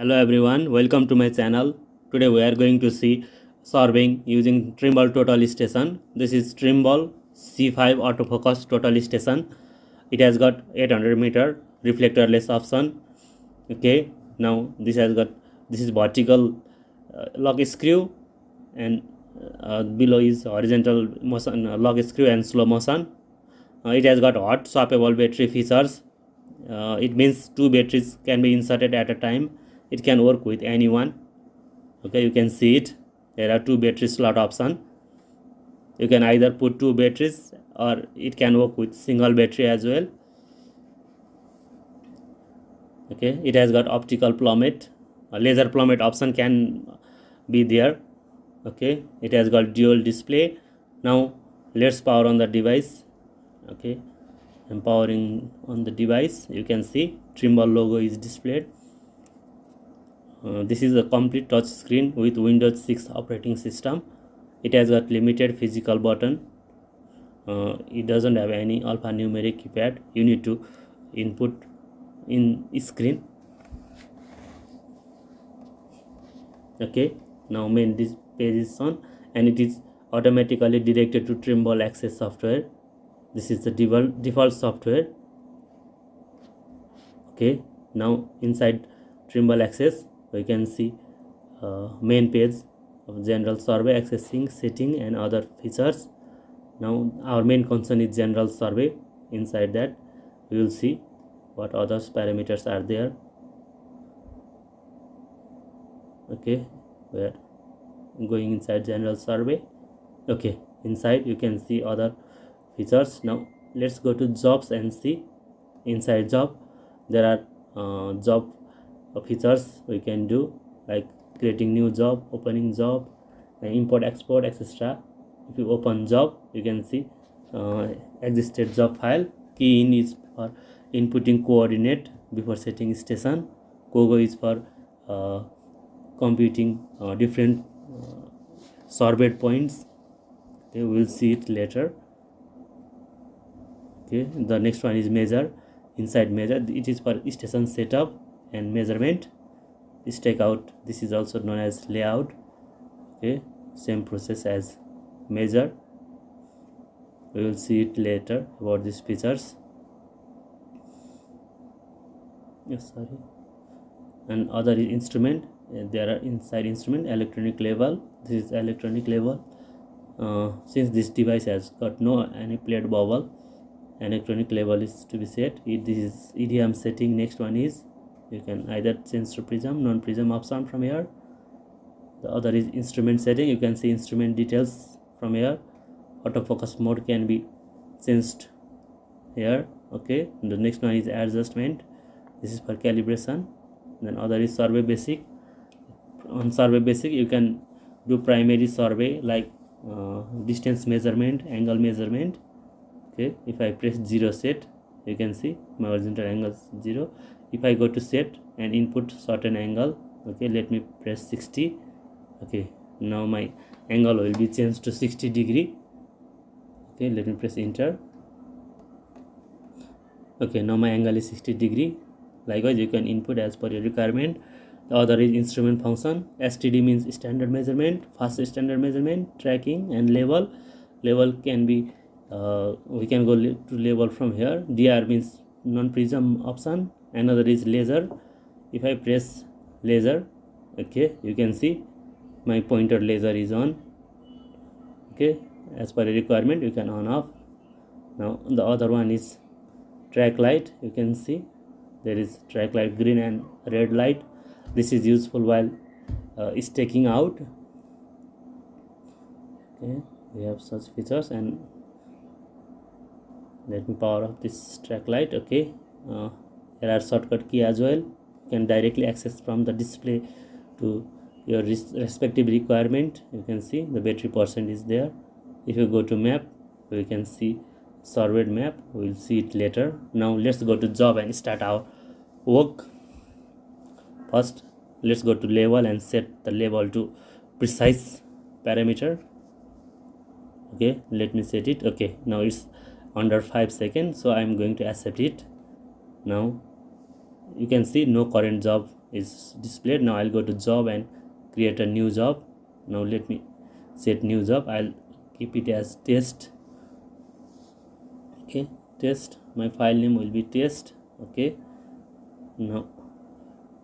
Hello everyone, welcome to my channel. Today we are going to see sorbing using Trimble Total Station. This is Trimble C5 autofocus Total Station. It has got 800 meter reflectorless option. Okay, now this is vertical lock screw, and below is horizontal motion lock screw and slow motion. It has got hot swappable battery features. It means two batteries can be inserted at a time. It can work with anyone. Okay, you can see it. There are two battery slot option. You can either put two batteries or it can work with single battery as well. Okay, it has got optical plummet. A laser plummet option can be there. Okay, it has got dual display. Now let's power on the device. Okay, I'm powering on the device. You can see Trimble logo is displayed. This is a complete touch screen with Windows 6 operating system. It has got limited physical button. It doesn't have any alphanumeric keypad. You need to input in screen. Okay, now main this page is on, and it is automatically directed to Trimble Access software. This is the default software. Okay, now inside Trimble Access we can see main page of general survey, accessing, setting and other features. Now our main concern is general survey. Inside that we will see what other parameters are there. Okay, we are going inside general survey. Okay, inside you can see other features. Now let's go to jobs and see. Inside job there are job features we can do, like creating new job, opening job, import, export, etc. If you open job, you can see existed job file. Key in is for inputting coordinate before setting station. Kogo is for computing different sorbet points. Okay, we will see it later. Okay, the next one is measure. Inside measure, it is for station setup and measurement. Stakeout, this is also known as layout. Okay, same process as measure. We will see it later about these features. Yes, sorry. And other is instrument. There are inside instrument electronic level. This is electronic level. Since this device has got no any plate bubble, electronic level is to be set. This is EDM setting. Next one is you can either change to prism, non-prism option from here. The other is instrument setting. You can see instrument details from here. Autofocus mode can be changed here. Okay, and the next one is adjustment. This is for calibration. Then other is survey basic. On survey basic you can do primary survey like distance measurement, angle measurement. Okay, if I press 0 set, you can see my horizontal angle is 0. If I go to set and input certain angle, okay, let me press 60. Okay, now my angle will be changed to 60 degree. Okay, let me press enter. Okay, now my angle is 60 degree. Likewise you can input as per your requirement. The other is instrument function. STD means standard measurement, fast standard measurement, tracking and level. Level can be we can go to level from here. DR means non-prism option. Another is laser. If I press laser, okay, you can see my pointer laser is on. Okay, as per a requirement you can on off. Now the other one is track light. You can see there is track light, green and red light. This is useful while staking out. Okay, we have such features. And let me power off this track light. Okay, there are shortcut key as well. You can directly access from the display to your respective requirement. You can see the battery percent is there. If you go to map, we can see surveyed map. We will see it later. Now let's go to job and start our work. First let's go to level and set the level to precise parameter. Okay, let me set it. Okay, now it's under 5 seconds, so I'm going to accept it. Now you can see no current job is displayed. Now I'll go to job and create a new job. Now let me set new job. I'll keep it as test. Okay, test. My file name will be test. Okay, now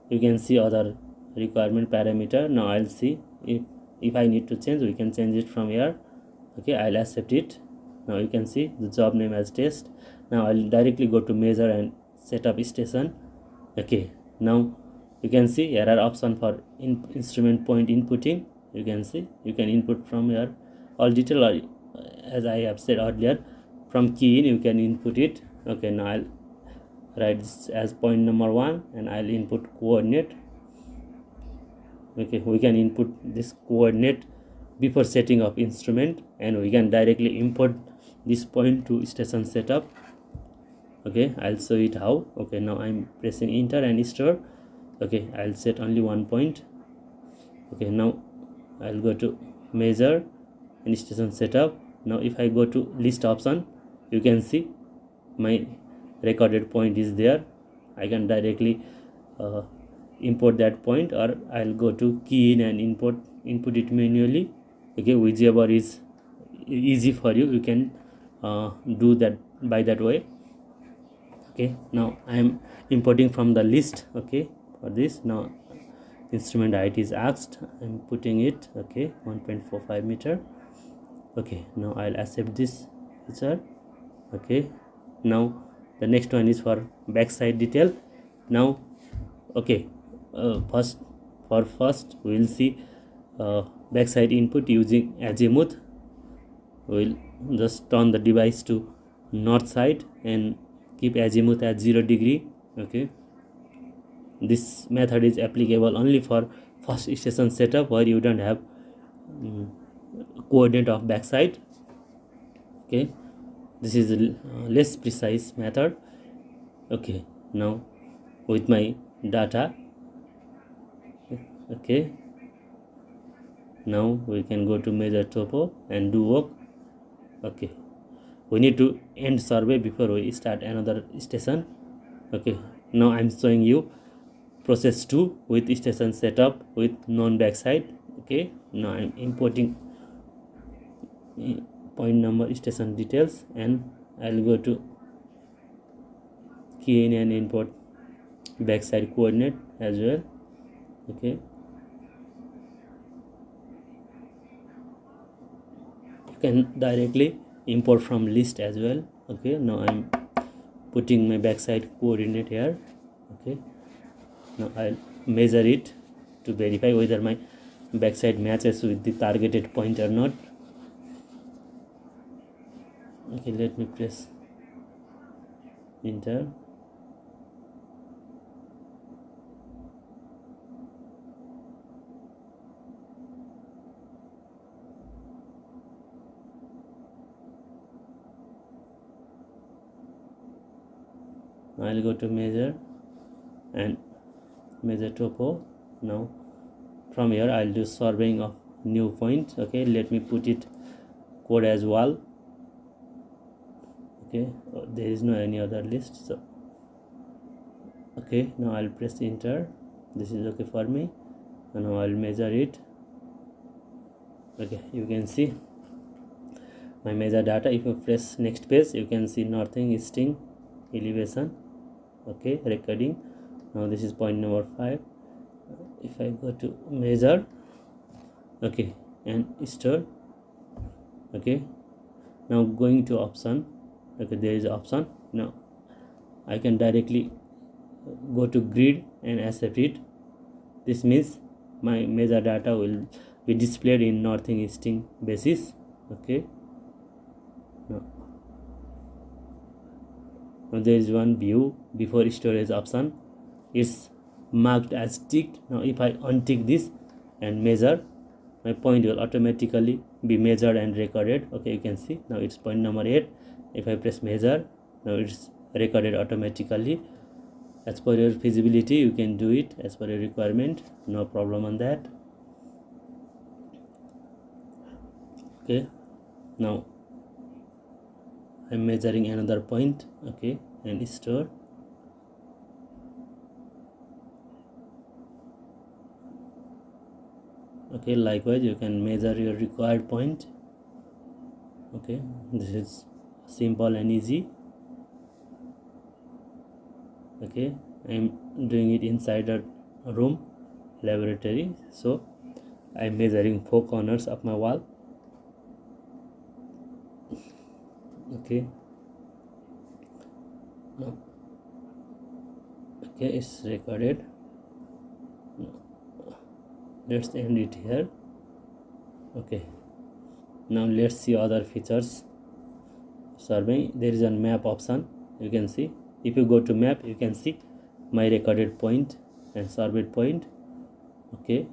you can see other requirement parameter. Now I'll see if I need to change, we can change it from here. Okay, I'll accept it. Now you can see the job name as test. Now I'll directly go to measure and set up station. Okay, now you can see here are option for instrument point inputting. You can see you can input from here all detail, or as I have said earlier, from key in you can input it. Okay, now I'll write this as point number 1 and I'll input coordinate. Okay, we can input this coordinate before setting up instrument, and we can directly import this point to station setup. Okay, I'll show it how. Okay, now I'm pressing enter and store. Okay, I'll set only 1 point. Okay, now I'll go to measure and station setup. Now if I go to list option, you can see my recorded point is there. I can directly import that point, or I'll go to key in and input it manually. Okay, whichever is easy for you, you can do that by that way. Okay, now I am importing from the list. Okay, for this, now instrument height is asked, I'm putting it. Okay, 1.45 meter. Okay, now I'll accept this feature. Okay, now the next one is for backside detail. Now okay, first we will see backside input using azimuth. We'll just turn the device to north side and keep azimuth at 0 degree. Okay, this method is applicable only for first station setup where you don't have coordinate of backside. Okay, this is a less precise method. Okay, now with my data, okay, now we can go to measure topo and do work. Okay, we need to end survey before we start another station. Okay, now I'm showing you process 2 with station setup with non backside. Okay, now I'm importing point number, station details, and I'll go to key in and import backside coordinate as well. Okay, you can directly import from list as well. Okay, now I'm putting my backside coordinate here. Okay, now I'll measure it to verify whether my backside matches with the targeted point or not. Okay, let me press enter. I'll go to measure and measure topo. Now from here I'll do surveying of new point. Okay, let me put it code as wall. Okay, there is no any other list, so okay, now I'll press enter. This is okay for me, and now I'll measure it. Okay, you can see my measure data. If you press next page, you can see northing, easting, elevation. Okay, recording. Now this is point number 5. If I go to measure, okay, and store. Okay, now going to option. Okay, there is option. Now I can directly go to grid and accept it. This means my measure data will be displayed in northing, easting basis. Okay, now there is one view before storage option. It's marked as ticked. Now if I untick this and measure, my point will automatically be measured and recorded. Okay, you can see now it's point number 8. If I press measure, now it's recorded automatically. As per your feasibility, you can do it as per your requirement, no problem on that. Okay, now I'm measuring another point. Okay, and store. Okay, likewise you can measure your required point. Okay, this is simple and easy. Okay, I'm doing it inside a room, laboratory, so I'm measuring 4 corners of my wall. Okay, now okay, it's recorded. Let's end it here. Okay, now let's see other features. Survey, there is a map option. You can see, if you go to map, you can see my recorded point and surveyed point. Okay,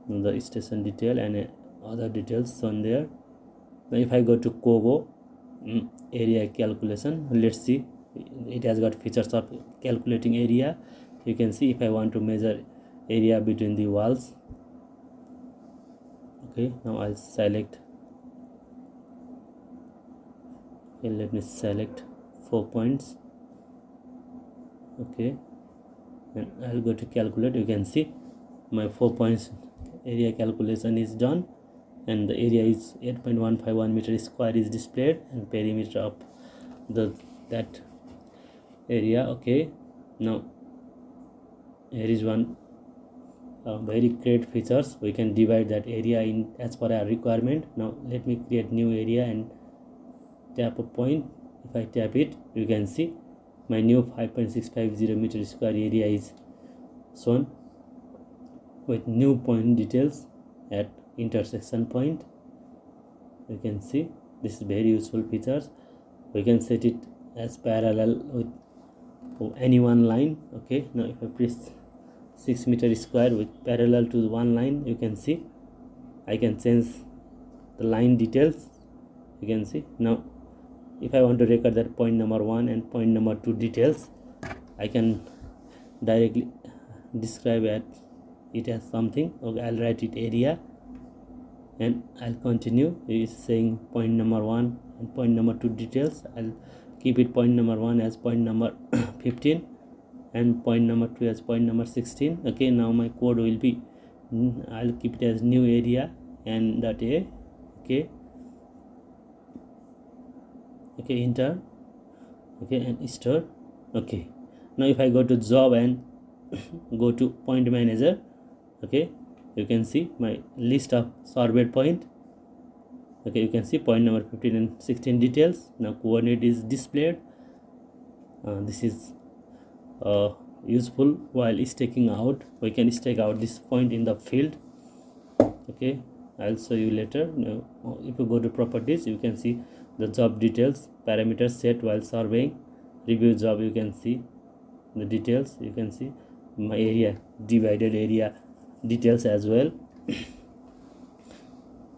the station detail and other details shown there. Now if I go to Kobo area calculation, let's see, it has got features of calculating area. You can see if I want to measure area between the walls. Okay, now I'll select. Okay, let me select 4 points. Okay, and I'll go to calculate. You can see my 4 points area calculation is done, and the area is 8.151 meter square is displayed, and perimeter of that area. Okay, now here is one very great features. We can divide that area in as per our requirement. Now let me create new area and tap a point. If I tap it, you can see my new 5.650 meter square area is shown with new point details at intersection point. You can see this is very useful features. We can set it as parallel with any one line. Okay, now if I press 6 meter square with parallel to one line, you can see I can change the line details. You can see now if I want to record that point number 1 and point number 2 details, I can directly describe it as something. Okay, I'll write it area and I'll continue. It is saying point number 1 and point number 2 details. I'll keep it point number 1 as point number 15 and point number 2 as point number 16. Okay, now my code will be, I'll keep it as new area and that a. Okay, okay, enter. Okay, and store. Okay, now if I go to job and go to point manager, okay, you can see my list of surveyed point. Okay, you can see point number 15 and 16 details. Now coordinate is displayed. This is useful while staking out. We can stake out this point in the field. Okay, I'll show you later. Now if you go to properties, you can see the job details, parameters set while surveying, review job. You can see the details. You can see my area, divided area details as well.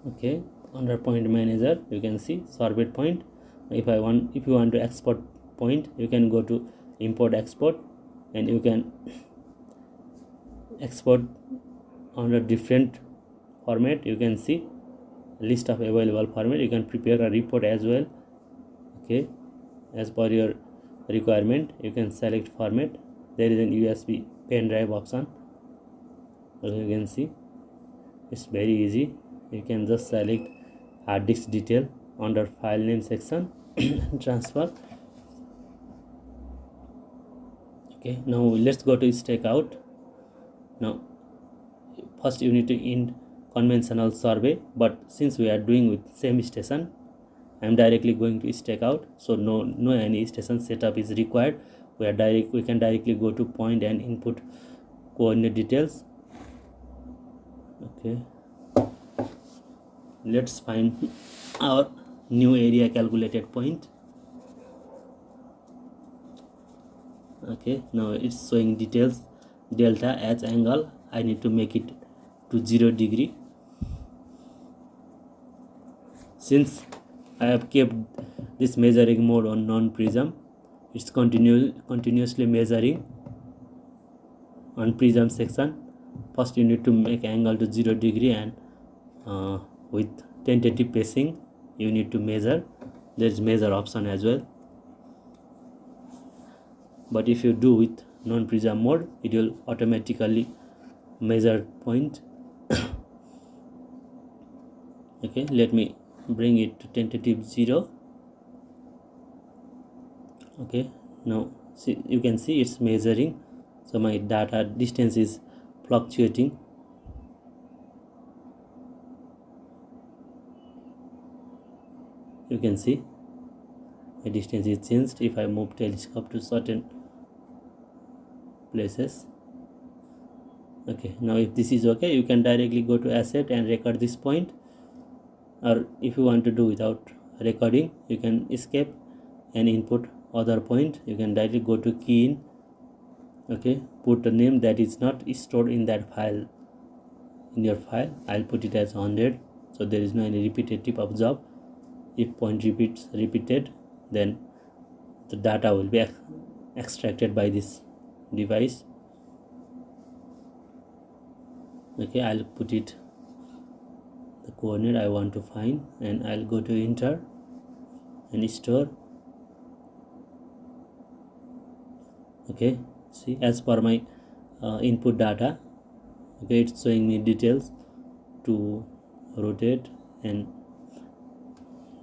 Okay, under point manager, you can see surveyed point. If you want to export point, you can go to import export and you can export under different format. You can see list of available format. You can prepare a report as well. Okay, as per your requirement, you can select format. There is an USB pen drive option. As you can see, it's very easy. You can just select hard disk detail under file name section and transfer. Okay, now let's go to stake out. Now first you need to end conventional survey, but since we are doing with same station, I am directly going to stake out, so no any station setup is required. We can directly go to point and input coordinate details. Okay, let's find our new area calculated point. Okay, now it's showing details delta as angle. I need to make it to 0 degree. Since I have kept this measuring mode on non-prism, it's continuously measuring on prism section. First you need to make angle to 0 degree and with tentative pacing you need to measure. There's measure option as well, but if you do with non-prism mode, it will automatically measure point Okay, let me bring it to tentative 0. Okay, now see, you can see it's measuring, so my data distance is fluctuating. You can see my distance is changed if I move telescope to certain places. Okay, now if this is okay, you can directly go to asset and record this point, or if you want to do without recording, you can escape and input other point. You can directly go to key in. Okay, put a name that is not stored in that file. In your file, I'll put it as 100, so there is no any repetitive of job. If point repeated, then the data will be extracted by this device. Okay, I'll put it the coordinate I want to find, and I'll go to enter and store. Okay, see, as per my input data, okay, it's showing me details to rotate and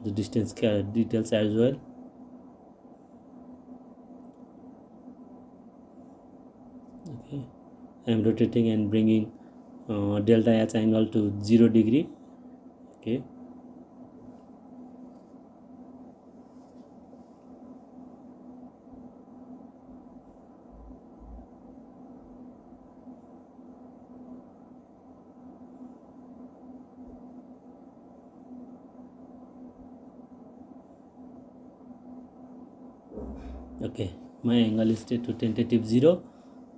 the distance details as well. Okay, I'm rotating and bringing delta H angle to 0 degree. Okay, okay, my angle is set to tentative 0,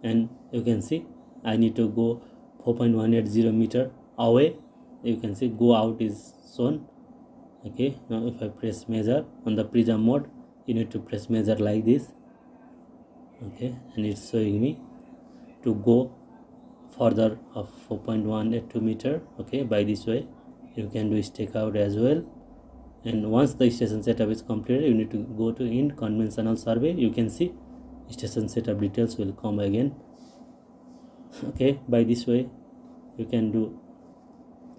and you can see I need to go 4.180 meter away. You can see go out is shown. Okay, now if I press measure on the prism mode, you need to press measure like this. Okay, and it's showing me to go further of 4.182 meter. Okay, by this way you can do stake out as well. And once the station setup is completed, you need to go to in conventional survey. You can see station setup details will come again. Okay, by this way you can do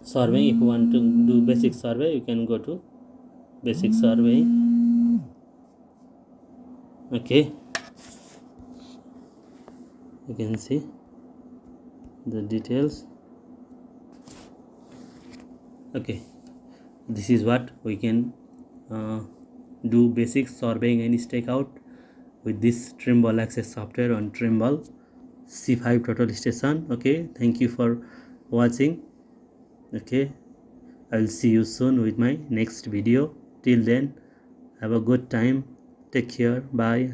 surveying. If you want to do basic survey, you can go to basic surveying. Okay, you can see the details. Okay, this is what we can do basic surveying and stakeout with this Trimble Access software on Trimble C5 total station. Okay, thank you for watching. Okay, I'll see you soon with my next video. Till then, have a good time. Take care. Bye.